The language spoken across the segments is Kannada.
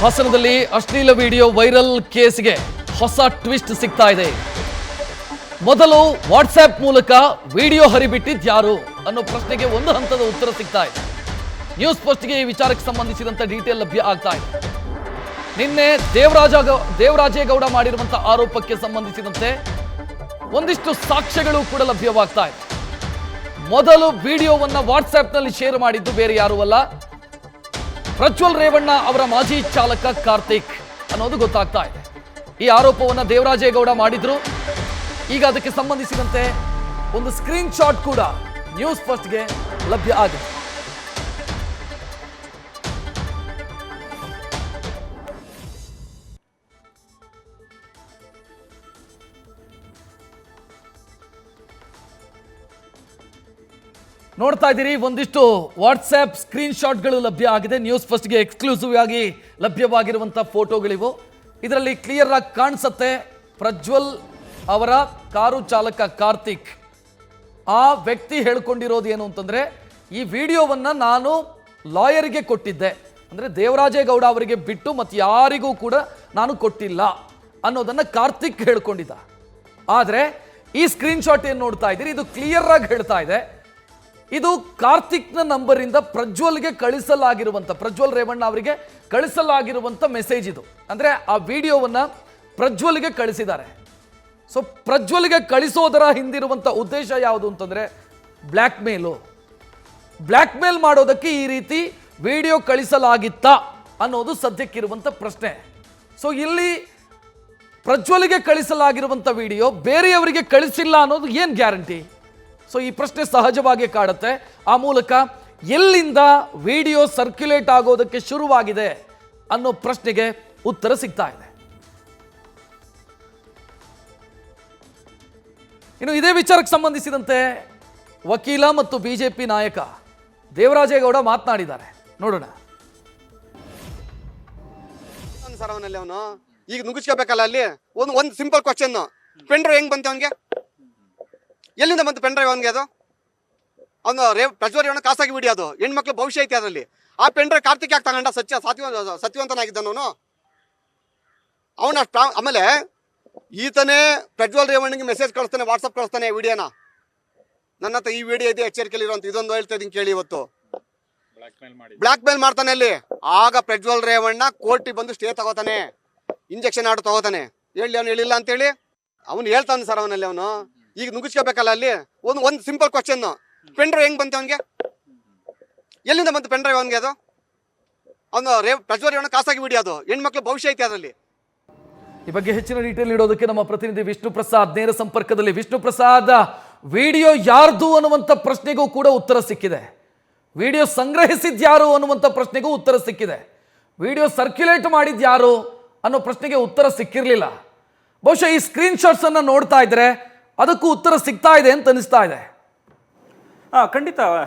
ಹಾಸನದಲ್ಲಿ ಅಶ್ಲೀಲ ವಿಡಿಯೋ ವೈರಲ್ ಕೇಸ್ಗೆ ಹೊಸ ಟ್ವಿಸ್ಟ್ ಸಿಗ್ತಾ ಇದೆ. ಮೊದಲು ವಾಟ್ಸ್ಆಪ್ ಮೂಲಕ ವಿಡಿಯೋ ಹರಿಬಿಟ್ಟಿದ್ದು ಯಾರು ಅನ್ನೋ ಪ್ರಶ್ನೆಗೆ ಒಂದು ಹಂತದ ಉತ್ತರ ಸಿಗ್ತಾ ಇದೆ. ನ್ಯೂಸ್ ಫಸ್ಟ್ಗೆ ಈ ವಿಚಾರಕ್ಕೆ ಸಂಬಂಧಿಸಿದಂತೆ ಡೀಟೇಲ್ ಲಭ್ಯ ಆಗ್ತಾ ಇದೆ. ನಿನ್ನೆ ದೇವರಾಜೇಗೌಡ ಮಾಡಿರುವಂತಹ ಆರೋಪಕ್ಕೆ ಸಂಬಂಧಿಸಿದಂತೆ ಒಂದಿಷ್ಟು ಸಾಕ್ಷ್ಯಗಳು ಕೂಡ ಲಭ್ಯವಾಗ್ತಾ ಇದೆ. ಮೊದಲು ವಿಡಿಯೋವನ್ನ ವಾಟ್ಸ್ಆಪ್ನಲ್ಲಿ ಶೇರ್ ಮಾಡಿದ್ದು ಬೇರೆ ಯಾರೂ ಅಲ್ಲ, ಪ್ರಜ್ವಲ್ ರೇವಣ್ಣ ಅವರ ಮಾಜಿ ಚಾಲಕ ಕಾರ್ತಿಕ್ ಅನ್ನೋದು ಗೊತ್ತಾಗ್ತಾ ಇದೆ. ಈ ಆರೋಪವನ್ನ ದೇವರಾಜೇಗೌಡ ಮಾಡಿದ್ರು. ಈಗ ಅದಕ್ಕೆ ಸಂಬಂಧಿಸಿದಂತೆ ಒಂದು ಸ್ಕ್ರೀನ್ ಶಾಟ್ ಕೂಡ ನ್ಯೂಸ್ ಫಸ್ಟ್ಗೆ ಲಭ್ಯ ಆಗಿದೆ. ನೋಡ್ತಾ ಇದ್ದೀರಿ, ಒಂದಿಷ್ಟು ವಾಟ್ಸ್ಆಪ್ ಸ್ಕ್ರೀನ್ ಶಾಟ್ಗಳು ಲಭ್ಯ ಆಗಿದೆ. ನ್ಯೂಸ್ ಫಸ್ಟ್ಗೆ ಎಕ್ಸ್ಕ್ಲೂಸಿವ್ ಆಗಿ ಲಭ್ಯವಾಗಿರುವಂಥ ಫೋಟೋಗಳಿವು. ಇದರಲ್ಲಿ ಕ್ಲಿಯರ್ ಆಗಿ ಕಾಣಿಸುತ್ತೆ ಪ್ರಜ್ವಲ್ ಅವರ ಕಾರು ಚಾಲಕ ಕಾರ್ತಿಕ್. ಆ ವ್ಯಕ್ತಿ ಹೇಳ್ಕೊಂಡಿರೋದು ಏನು ಅಂತಂದ್ರೆ, ಈ ವಿಡಿಯೋವನ್ನ ನಾನು ಲಾಯರ್ಗೆ ಕೊಟ್ಟಿದ್ದೆ, ಅಂದ್ರೆ ದೇವರಾಜೇಗೌಡ ಅವರಿಗೆ ಬಿಟ್ಟು ಮತ್ತೆ ಯಾರಿಗೂ ಕೂಡ ನಾನು ಕೊಟ್ಟಿಲ್ಲ ಅನ್ನೋದನ್ನ ಕಾರ್ತಿಕ್ ಹೇಳ್ಕೊಂಡಿದ್ದ. ಆದ್ರೆ ಈ ಸ್ಕ್ರೀನ್ ಶಾಟ್ ಏನು ನೋಡ್ತಾ ಇದ್ದೀರಿ, ಇದು ಕ್ಲಿಯರ್ ಆಗಿ ಹೇಳ್ತಾ ಇದೆ ಇದು ಕಾರ್ತಿಕ್ನ ನಂಬರ್ ಇಂದ ಪ್ರಜ್ವಲ್ಗೆ ಕಳಿಸಲಾಗಿರುವಂತ, ಪ್ರಜ್ವಲ್ ರೇವಣ್ಣ ಅವರಿಗೆ ಕಳಿಸಲಾಗಿರುವಂತ ಮೆಸೇಜ್ ಇದು. ಅಂದ್ರೆ ಆ ವಿಡಿಯೋವನ್ನ ಪ್ರಜ್ವಲ್ಗೆ ಕಳಿಸಿದ್ದಾರೆ. ಸೊ ಪ್ರಜ್ವಲ್ಗೆ ಕಳಿಸೋದರ ಹಿಂದಿರುವಂತ ಉದ್ದೇಶ ಯಾವುದು ಅಂತಂದ್ರೆ ಬ್ಲ್ಯಾಕ್ ಮೇಲ್ ಮಾಡೋದಕ್ಕೆ ಈ ರೀತಿ ವಿಡಿಯೋ ಕಳಿಸಲಾಗಿತ್ತಾ ಅನ್ನೋದು ಸದ್ಯಕ್ಕಿರುವಂತ ಪ್ರಶ್ನೆ. ಸೊ ಇಲ್ಲಿ ಪ್ರಜ್ವಲ್ಗೆ ಕಳಿಸಲಾಗಿರುವಂತ ವಿಡಿಯೋ ಬೇರೆಯವರಿಗೆ ಕಳಿಸಿಲ್ಲ ಅನ್ನೋದು ಏನ್ ಗ್ಯಾರಂಟಿ? ಸೊ ಈ ಪ್ರಶ್ನೆ ಸಹಜವಾಗಿ ಕಾಡುತ್ತೆ. ಆ ಮೂಲಕ ಎಲ್ಲಿಂದ ವಿಡಿಯೋ ಸರ್ಕ್ಯುಲೇಟ್ ಆಗೋದಕ್ಕೆ ಶುರುವಾಗಿದೆ ಅನ್ನೋ ಪ್ರಶ್ನೆಗೆ ಉತ್ತರ ಸಿಗ್ತಾ ಇದೆ. ಇನ್ನು ಇದೇ ವಿಚಾರಕ್ಕೆ ಸಂಬಂಧಿಸಿದಂತೆ ವಕೀಲ ಮತ್ತು ಬಿಜೆಪಿ ನಾಯಕ ದೇವರಾಜೇಗೌಡ ಮಾತನಾಡಿದ್ದಾರೆ, ನೋಡೋಣ. ಸರ್ ಅವನಲ್ಲಿ ಅವನು ಈಗ ನುಗ್ಗಿಸ್ಕೋಬೇಕಲ್ಲ, ಅಲ್ಲಿ ಒಂದು ಸಿಂಪಲ್ ಕ್ವಶನ್, ಪೆನ್ ಡ್ರೈವ್ ಹೆಂಗ್ ಬಂತು ಅವನಿಗೆ? ಎಲ್ಲಿಂದ ಬಂತು ಪೆನ್ ಡ್ರೈವ್ ಅವನಿಗೆ? ಅದು ಅವನು ಪ್ರಜ್ವಲ್ ರೇವಣ್ಣ ಖಾಸಗಿ ವಿಡಿಯೋ, ಅದು ಹೆಣ್ಮಕ್ಳು ಭವಿಷ್ಯ ಐತಿ ಅದರಲ್ಲಿ. ಆ ಪೆನ್ ಡ್ರೈವ್ ಕಾರ್ತಿಕ್ ಯಾಕೆ ತಗೊಂಡ? ಸತ್ಯವಂತನಾಗಿದ್ದನು ಅವನ. ಆಮೇಲೆ ಈತನೇ ಪ್ರಜ್ವಲ್ ರೇವಣ್ಣಗೆ ಮೆಸೇಜ್ ಕಳಿಸ್ತಾನೆ, ವಾಟ್ಸಪ್ ಕಳಿಸ್ತಾನೆ ವಿಡಿಯೋನ. ನನ್ನ ಹತ್ರ ಈ ವಿಡಿಯೋ ಇದೆ, ಎಚ್ಚರಿಕೆಯಲ್ಲಿ ಇರುವಂತ ಇದೊಂದು ಹೇಳ್ತಾ ಇದೀನಿ ಕೇಳಿ. ಇವತ್ತು ಬ್ಲಾಕ್ ಮೇಲ್ ಮಾಡ್ತಾನೆ ಅಲ್ಲಿ. ಆಗ ಪ್ರಜ್ವಲ್ ರೇವಣ್ಣ ಕೋರ್ಟಿಗೆ ಬಂದು ಸ್ಟೇ ತಗೋತಾನೆ, ಇಂಜೆಕ್ಷನ್ ಆರ್ಡರ್ ತಗೋತಾನೆ. ಹೇಳಿ ಅವ್ನು ಹೇಳಿಲ್ಲ ಅಂತೇಳಿ ಅವನು ಹೇಳ್ತಾನೆ ಸರ್ ಅವನಲ್ಲಿ. ಅವನು ಈಗ ನುಗ್ಗಿಸ್ಕೋಬೇಕಲ್ಲ, ಅಲ್ಲಿ ಒಂದು ಸಿಂಪಲ್ ಕ್ವಶನ್, ಪೆನ್ ಡ್ರೈವ್ ಹೆಂಗ್ ಬಂತು ಅವನಿಗೆ? ಎಲ್ಲಿಂದ ಬಂತು ಪೆನ್ ಡ್ರೈವ್ ಅವನಿಗೆ? ಅದು ಅವನು ಪ್ರಜ್ವಲ್ ರೇವಣ್ಣ ಖಾಸಗಿ ವಿಡಿಯೋ, ಅದು ಹೆಣ್ಮಕ್ಳು ಭವಿಷ್ಯ ಐತಿ ಅದರಲ್ಲಿ. ಈ ಬಗ್ಗೆ ಹೆಚ್ಚಿನ ಡೀಟೇಲ್ ನೀಡೋದಕ್ಕೆ ನಮ್ಮ ಪ್ರತಿನಿಧಿ ವಿಷ್ಣು ಪ್ರಸಾದ್ ನೇರ ಸಂಪರ್ಕದಲ್ಲಿ. ವಿಷ್ಣು ಪ್ರಸಾದ್, ವಿಡಿಯೋ ಯಾರ್ದು ಅನ್ನುವಂಥ ಪ್ರಶ್ನೆಗೂ ಕೂಡ ಉತ್ತರ ಸಿಕ್ಕಿದೆ. ವಿಡಿಯೋ ಸಂಗ್ರಹಿಸಿದ್ಯಾರು ಅನ್ನುವಂಥ ಪ್ರಶ್ನೆಗೂ ಉತ್ತರ ಸಿಕ್ಕಿದೆ. ವಿಡಿಯೋ ಸರ್ಕ್ಯುಲೇಟ್ ಮಾಡಿದ್ಯಾರು ಅನ್ನೋ ಪ್ರಶ್ನೆಗೆ ಉತ್ತರ ಸಿಕ್ಕಿರಲಿಲ್ಲ. ಬಹುಶಃ ಈ ಸ್ಕ್ರೀನ್ ಶಾಟ್ಸ್ ಅನ್ನ ನೋಡ್ತಾ ಇದ್ರೆ ಅದಕ್ಕೂ ಉತ್ತರ ಸಿಗ್ತಾ ಇದೆ ಅಂತ ಅನಿಸ್ತಾ ಇದೆ. ಖಂಡಿತ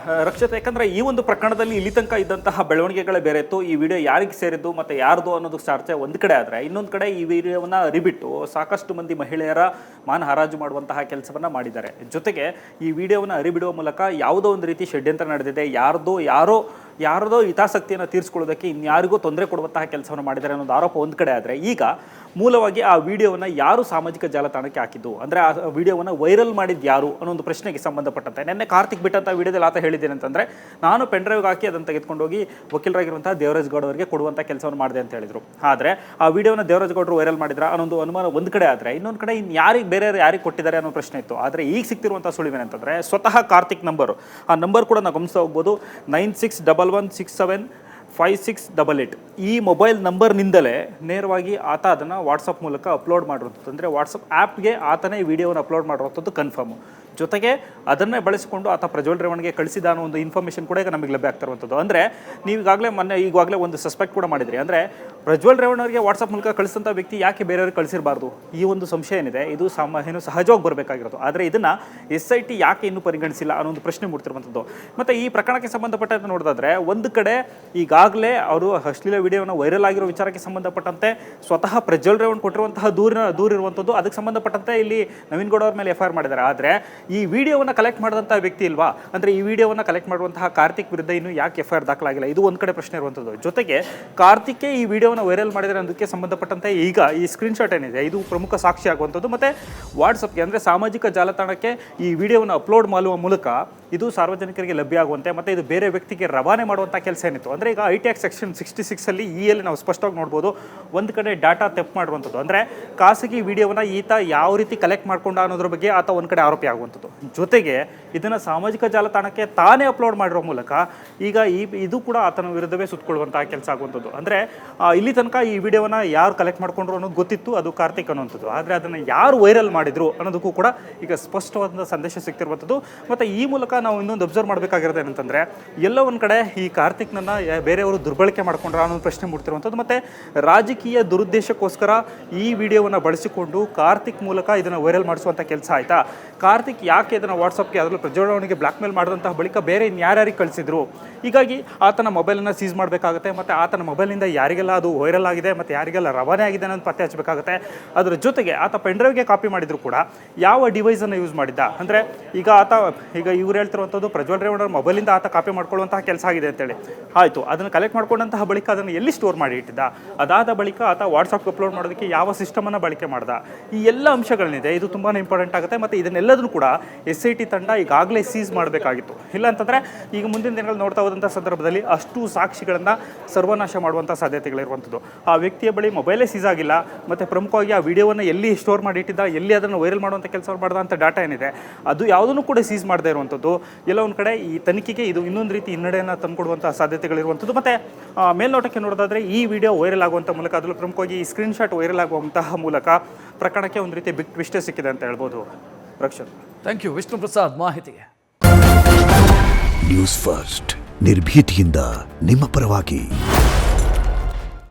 ರಕ್ಷಿತ, ಯಾಕಂದ್ರೆ ಈ ಒಂದು ಪ್ರಕರಣದಲ್ಲಿ ಇಲ್ಲಿ ತನಕ ಇದ್ದಂತಹ ಬೆಳವಣಿಗೆಗಳೇ ಬೇರೆ ಇತ್ತು. ಈ ವಿಡಿಯೋ ಯಾರಿಗೆ ಸೇರಿದ್ದು ಮತ್ತೆ ಯಾರ್ದು ಅನ್ನೋದು ಚರ್ಚೆ ಒಂದು ಕಡೆ ಆದರೆ, ಇನ್ನೊಂದು ಕಡೆ ಈ ವಿಡಿಯೋವನ್ನ ಅರಿಬಿಟ್ಟು ಸಾಕಷ್ಟು ಮಂದಿ ಮಹಿಳೆಯರ ಮಾನ ಹರಾಜು ಮಾಡುವಂತಹ ಕೆಲಸವನ್ನ ಮಾಡಿದ್ದಾರೆ. ಜೊತೆಗೆ ಈ ವಿಡಿಯೋವನ್ನ ಅರಿಬಿಡುವ ಮೂಲಕ ಯಾವುದೋ ಒಂದು ರೀತಿ ಷಡ್ಯಂತ್ರ ನಡೆದಿದೆ, ಯಾರದೋ ಹಿತಾಸಕ್ತಿಯನ್ನು ತೀರಿಸ್ಕೊಳ್ಳೋದಕ್ಕೆ ಇನ್ಯಾರಿಗೂ ತೊಂದರೆ ಕೊಡುವಂತಹ ಕೆಲಸವನ್ನು ಮಾಡಿದ್ದಾರೆ ಅನ್ನೋದು ಆರೋಪ ಒಂದು ಕಡೆ ಆದರೆ, ಈಗ ಮೂಲವಾಗಿ ಆ ವಿಡಿಯೋವನ್ನು ಯಾರು ಸಾಮಾಜಿಕ ಜಾಲತಾಣಕ್ಕೆ ಹಾಕಿದ್ದು, ಅಂದರೆ ಆ ವಿಡಿಯೋವನ್ನು ವೈರಲ್ ಮಾಡಿದ್ದು ಯಾರು ಅನ್ನೋ ಒಂದು ಪ್ರಶ್ನೆಗೆ ಸಂಬಂಧಪಟ್ಟಂತೆ ನಿನ್ನೆ ಕಾರ್ತಿಕ್ ಬಿಟ್ಟಂಥ ವಿಡಿಯೋದಲ್ಲಿ ಆತ ಹೇಳಿದ್ದೇನೆ ಅಂತಂದರೆ, ನಾನು ಪೆನ್ ಡ್ರೈವ್ಗೆ ಹಾಕಿ ಅದನ್ನು ತೆಗೆದುಕೊಂಡೋಗಿ ವಕೀಲರಾಗಿರುವಂತಹ ದೇವರಾಜೇಗೌಡ ಅವರಿಗೆ ಕೊಡುವಂಥ ಕೆಲಸವನ್ನು ಮಾಡಿದೆ ಅಂತ ಹೇಳಿದರು. ಆದರೆ ಆ ವಿಡಿಯೋನ ದೇವರಾಜೇಗೌಡರು ವೈರಲ್ ಮಾಡಿದ್ರ ಅನ್ನೊಂದು ಅನುಮಾನ ಒಂದು ಕಡೆ ಆದರೆ, ಇನ್ನೊಂದು ಕಡೆ ಬೇರೆಯವರು ಯಾರಿಗೆ ಕೊಟ್ಟಿದ್ದಾರೆ ಅನ್ನೋ ಪ್ರಶ್ನೆ ಇತ್ತು. ಆದರೆ ಈಗ ಸಿಗ್ತಿರುವಂಥ ಸುಳಿವೇನಂತಂದರೆ, ಸ್ವತಃ ಕಾರ್ತಿಕ್ ನಂಬರು, ಆ ನಂಬರ್ ಕೂಡ ನಾವು ಗಮನಿಸ್ತಾ ಹೋಗ್ಬೋದು, 9611675688. ಈ ಮೊಬೈಲ್ ನಂಬರ್ನಿಂದಲೇ ನೇರವಾಗಿ ಆತ ಅದನ್ನು ವಾಟ್ಸಪ್ ಮೂಲಕ ಅಪ್ಲೋಡ್ ಮಾಡಿರುವಂಥದ್ದು, ಅಂದರೆ ವಾಟ್ಸಪ್ ಆ್ಯಪ್ಗೆ ಆತನೇ ವಿಡಿಯೋನ ಅಪ್ಲೋಡ್ ಮಾಡಿರುವಂಥದ್ದು ಕನ್ಫರ್ಮು. ಜೊತೆಗೆ ಅದನ್ನೇ ಬಳಸಿಕೊಂಡು ಆತ ಪ್ರಜ್ವಲ್ ರೇವಣ್ಣಿಗೆ ಕಳಿಸಿದ ಅನ್ನೋ ಒಂದು ಇನ್ಫಾರ್ಮೇಷನ್ ಕೂಡ ಈಗ ನಮಗೆ ಲಭ್ಯ ಆಗ್ತಿರುವಂಥದ್ದು. ಅಂದರೆ ನೀವು ಈಗಾಗಲೇ ಒಂದು ಸಸ್ಪೆಕ್ಟ್ ಕೂಡ ಮಾಡಿದ್ರಿ, ಅಂದರೆ ಪ್ರಜ್ವಲ್ ರೇವಣ್ಣ ಅವರಿಗೆ ವಾಟ್ಸಪ್ ಮೂಲಕ ಕಳಿಸಿದಂಥ ವ್ಯಕ್ತಿ ಯಾಕೆ ಬೇರೆಯವ್ರಿಗೆ ಕಳಿಸಿರಬಾರ್ದು? ಈ ಒಂದು ಸಂಶಯ ಏನಿದೆ ಇದು ಸಹಜವಾಗಿ ಬರಬೇಕಾಗಿರೋದು. ಆದರೆ ಇದನ್ನು SIT ಯಾಕೆ ಇನ್ನೂ ಪರಿಗಣಿಸಿಲ್ಲ ಅನ್ನೋ ಒಂದು ಪ್ರಶ್ನೆ ಮೂಡ್ತಿರುವಂಥದ್ದು. ಮತ್ತು ಈ ಪ್ರಕರಣಕ್ಕೆ ಸಂಬಂಧಪಟ್ಟಂತೆ ನೋಡೋದಾದರೆ, ಒಂದು ಕಡೆ ಈಗಾಗಲೇ ಅವರು ಅಶ್ಲೀಲ ವಿಡಿಯೋನ ವೈರಲ್ ಆಗಿರೋ ವಿಚಾರಕ್ಕೆ ಸಂಬಂಧಪಟ್ಟಂತೆ ಸ್ವತಃ ಪ್ರಜ್ವಲ್ ರೇವಣ್ಣ ಕೊಟ್ಟಿರುವಂತಹ ದೂರ ಇರುವಂಥದ್ದು, ಅದಕ್ಕೆ ಸಂಬಂಧಪಟ್ಟಂತೆ ಇಲ್ಲಿ ನವೀನ್ ಗೌಡ ಅವ್ರ ಮೇಲೆ FIR ಮಾಡಿದ್ದಾರೆ. ಆದರೆ ಈ ವಿಡಿಯೋವನ್ನು ಕಲೆಕ್ಟ್ ಮಾಡಿದಂಥ ವ್ಯಕ್ತಿ ಇಲ್ವಾ, ಅಂದರೆ ಈ ವಿಡಿಯೋವನ್ನು ಕಲೆಕ್ಟ್ ಮಾಡುವಂತಹ ಕಾರ್ತಿಕ್ ವಿರುದ್ಧ ಇನ್ನೂ ಯಾಕೆ FIR ದಾಖಲಾಗಿಲ್ಲ? ಇದು ಒಂದು ಕಡೆ ಪ್ರಶ್ನೆ ಇರುವಂಥದ್ದು. ಜೊತೆಗೆ ಕಾರ್ತಿಕ್ಗೆ ಈ ವಿಡಿಯೋವನ್ನು ವಿಡಿಯೋವನ್ನು ವೈರಲ್ ಮಾಡಿದರೆ ಅನ್ನೋದಕ್ಕೆ ಸಂಬಂಧಪಟ್ಟಂತೆ ಈಗ ಈ ಸ್ಕ್ರೀನ್ಶಾಟ್ ಏನಿದೆ ಇದು ಪ್ರಮುಖ ಸಾಕ್ಷಿ ಆಗುವಂಥದ್ದು. ಮತ್ತು ವಾಟ್ಸಪ್ಗೆ ಅಂದರೆ ಸಾಮಾಜಿಕ ಜಾಲತಾಣಕ್ಕೆ ಈ ವಿಡಿಯೋವನ್ನು ಅಪ್ಲೋಡ್ ಮಾಡುವ ಮೂಲಕ ಇದು ಸಾರ್ವಜನಿಕರಿಗೆ ಲಭ್ಯ ಆಗುವಂತೆ ಮತ್ತು ಇದು ಬೇರೆ ವ್ಯಕ್ತಿಗೆ ರವಾನೆ ಮಾಡುವಂಥ ಕೆಲಸ ಏನಿತ್ತು. ಅಂದರೆ ಈಗ ಐ ಟಿ ಆಕ್ಟ್ ಸೆಕ್ಷನ್ 66 ಅಲ್ಲಿ ನಾವು ಸ್ಪಷ್ಟವಾಗಿ ನೋಡ್ಬೋದು, ಒಂದು ಕಡೆ ಡಾಟಾ ತೆಪ್ ಮಾಡುವಂಥದ್ದು, ಅಂದರೆ ಖಾಸಗಿ ವಿಡಿಯೋವನ್ನು ಈತ ಯಾವ ರೀತಿ ಕಲೆಕ್ಟ್ ಮಾಡ್ಕೊಂಡ ಅನ್ನೋದ್ರ ಬಗ್ಗೆ ಆತ ಒಂದು ಕಡೆ ಆರೋಪಿ ಆಗುವಂಥದ್ದು. ಜೊತೆಗೆ ಇದನ್ನು ಸಾಮಾಜಿಕ ಜಾಲತಾಣಕ್ಕೆ ತಾನೇ ಅಪ್ಲೋಡ್ ಮಾಡಿರೋ ಮೂಲಕ ಈಗ ಇದು ಕೂಡ ಆತನ ವಿರುದ್ಧವೇ ಸುತ್ತಕೊಳ್ಳುವಂತಹ ಕೆಲಸ ಆಗುವಂಥದ್ದು. ಅಂದರೆ ಇಲ್ಲಿ ತನಕ ಈ ವಿಡಿಯೋವನ್ನು ಯಾರು ಕಲೆಕ್ಟ್ ಮಾಡ್ಕೊಂಡ್ರು ಅನ್ನೋದು ಗೊತ್ತಿತ್ತು, ಅದು ಕಾರ್ತಿಕ್ ಅನ್ನುವಂಥದ್ದು. ಆದರೆ ಅದನ್ನು ಯಾರು ವೈರಲ್ ಮಾಡಿದ್ರು ಅನ್ನೋದಕ್ಕೂ ಕೂಡ ಈಗ ಸ್ಪಷ್ಟವಾದ ಸಂದೇಶ ಸಿಗ್ತಿರುವಂಥದ್ದು. ಮತ್ತು ಈ ಮೂಲಕ ನಾವು ಇನ್ನೊಂದು ಅಬ್ಸರ್ವ್ ಮಾಡಬೇಕಾಗಿರೋದು ಏನಂತಂದರೆ, ಎಲ್ಲೋ ಒಂದು ಕಡೆ ಈ ಕಾರ್ತಿಕ್ನನ್ನು ಬೇರೆಯವರು ದುರ್ಬಳಕೆ ಮಾಡ್ಕೊಂಡ್ರ ಅನ್ನೋ ಪ್ರಶ್ನೆ ಮೂಡ್ತಿರುವಂಥದ್ದು. ಮತ್ತು ರಾಜಕೀಯ ದುರುದ್ದೇಶಕ್ಕೋಸ್ಕರ ಈ ವಿಡಿಯೋವನ್ನು ಬಳಸಿಕೊಂಡು ಕಾರ್ತಿಕ್ ಮೂಲಕ ಇದನ್ನು ವೈರಲ್ ಮಾಡಿಸುವಂಥ ಕೆಲಸ ಆಯಿತಾ. ಕಾರ್ತಿಕ್ ಯಾಕೆ ಇದನ್ನು ವಾಟ್ಸಪ್ಗೆ ಅದರಲ್ಲೂ ಪ್ರಜ್ವಲ್ ಬ್ಲ್ಯಾಕ್ ಮೇಲ್ ಮಾಡಿದಂತಹ ಬಳಿಕ ಬೇರೆ ಇನ್ಯಾರ್ಯಾರಿಗೆ ಕಳಿಸಿದ್ರು, ಹೀಗಾಗಿ ಆತನ ಮೊಬೈಲನ್ನು ಸೀಸ್ ಮಾಡಬೇಕಾಗುತ್ತೆ ಮತ್ತು ಆತನ ಮೊಬೈಲಿಂದ ಯಾರಿಗೆಲ್ಲ ಅದು ವೈರಲ್ ಆಗಿದೆ ಮತ್ತು ಯಾರಿಗೆಲ್ಲ ರವಾನೆ ಆಗಿದೆ ಅನ್ನೋದು ಪತ್ತೆ ಹಚ್ಚಬೇಕಾಗುತ್ತೆ. ಅದರ ಜೊತೆಗೆ ಆತ ಪೆನ್ಡ್ರೈವ್ಗೆ ಕಾಪಿ ಮಾಡಿದ್ರು ಕೂಡ ಯಾವ ಡಿವೈಸನ್ನು ಯೂಸ್ ಮಾಡಿದ್ದ, ಅಂದರೆ ಈಗ ಇವ್ರು ಹೇಳ್ತಿರುವಂಥದ್ದು ಪ್ರಜ್ವಲ್ ರೇವಣ್ಣವ್ರ ಮೊಬೈಲಿಂದ ಆತ ಕಾಪಿ ಮಾಡ್ಕೊಳ್ಳುವಂತಹ ಕೆಲಸ ಆಗಿದೆ ಅಂತೇಳಿ. ಆಯಿತು, ಅದನ್ನು ಕಲೆಕ್ಟ್ ಮಾಡ್ಕೊಂಡಂತಹ ಬಳಿಕ ಅದನ್ನು ಎಲ್ಲಿ ಸ್ಟೋರ್ ಮಾಡಿ ಇಟ್ಟಿದ್ದ, ಅದಾದ ಬಳಿಕ ಆತ ವಾಟ್ಸಪ್ಗೆ ಅಪ್ಲೋಡ್ ಮಾಡೋದಕ್ಕೆ ಯಾವ ಸಿಸ್ಟಮನ್ನು ಬಳಕೆ ಮಾಡ್ದ, ಈ ಎಲ್ಲ ಅಂಶಗಳನ್ನಿದೆ, ಇದು ತುಂಬಾ ಇಂಪಾರ್ಟೆಂಟ್ ಆಗುತ್ತೆ. ಮತ್ತು ಇದನ್ನೆಲ್ಲದನ್ನು ಕೂಡ SIT ತಂಡ ಈಗಾಗಲೇ ಸೀಸ್ ಮಾಡಬೇಕಾಗಿತ್ತು. ಇಲ್ಲ ಅಂತಂದರೆ ಈಗ ಮುಂದಿನ ದಿನಗಳು ನೋಡ್ತಾ ಹೋದಂಥ ಸಂದರ್ಭದಲ್ಲಿ ಅಷ್ಟು ಸಾಕ್ಷಿಗಳನ್ನು ಸರ್ವನಾಶ ಮಾಡುವಂಥ ಸಾಧ್ಯತೆಗಳಿರುವಂಥದ್ದು. ಆ ವ್ಯಕ್ತಿಯ ಬಳಿ ಮೊಬೈಲೇ ಸೀಸ್ ಆಗಿಲ್ಲ, ಮತ್ತು ಪ್ರಮುಖವಾಗಿ ಆ ವಿಡಿಯೋವನ್ನು ಎಲ್ಲಿ ಸ್ಟೋರ್ ಮಾಡಿ ಇಟ್ಟಿದ್ದ, ಎಲ್ಲಿ ಅದನ್ನು ವೈರಲ್ ಮಾಡುವಂಥ ಕೆಲಸ ಮಾಡಿದಂಥ ಡಾಟಾ ಏನಿದೆ ಅದು ಯಾವುದನ್ನು ಕೂಡ ಸೀಸ್ ಮಾಡದೇ ಇರುವಂಥದ್ದು. ಎಲ್ಲ ಒಂದು ಕಡೆ ಈ ತನಿಖೆಗೆ ಇದು ಇನ್ನೊಂದು ರೀತಿ ಹಿನ್ನಡೆಯನ್ನು ತಂದುಕೊಡುವಂಥ ಸಾಧ್ಯತೆಗಳಿರುವಂಥದ್ದು. ಮತ್ತು ಮೇಲ್ನೋಟಕ್ಕೆ ನೋಡೋದಾದರೆ ಈ ವಿಡಿಯೋ ವೈರಲ್ ಆಗುವಂಥ ಮೂಲಕ, ಅದರಲ್ಲೂ ಪ್ರಮುಖವಾಗಿ ಈ ಸ್ಕ್ರೀನ್ಶಾಟ್ ವೈರಲ್ ಆಗುವಂತಹ ಮೂಲಕ ಪ್ರಕರಣಕ್ಕೆ ಒಂದು ರೀತಿ ಬಿಗ್ ಟ್ವಿಸ್ಟೇ ಸಿಕ್ಕಿದೆ ಅಂತ ಹೇಳ್ಬೋದು. ರಕ್ಷಣ್, ಥ್ಯಾಂಕ್ ಯು ವಿಷ್ಣು ಪ್ರಸಾದ್ ಮಾಹಿತಿಗೆ. ನ್ಯೂಸ್ ಫಸ್ಟ್ ನಿರ್ಭೀತಿಯಿಂದ ನಿಮ್ಮ ಪರವಾಗಿ.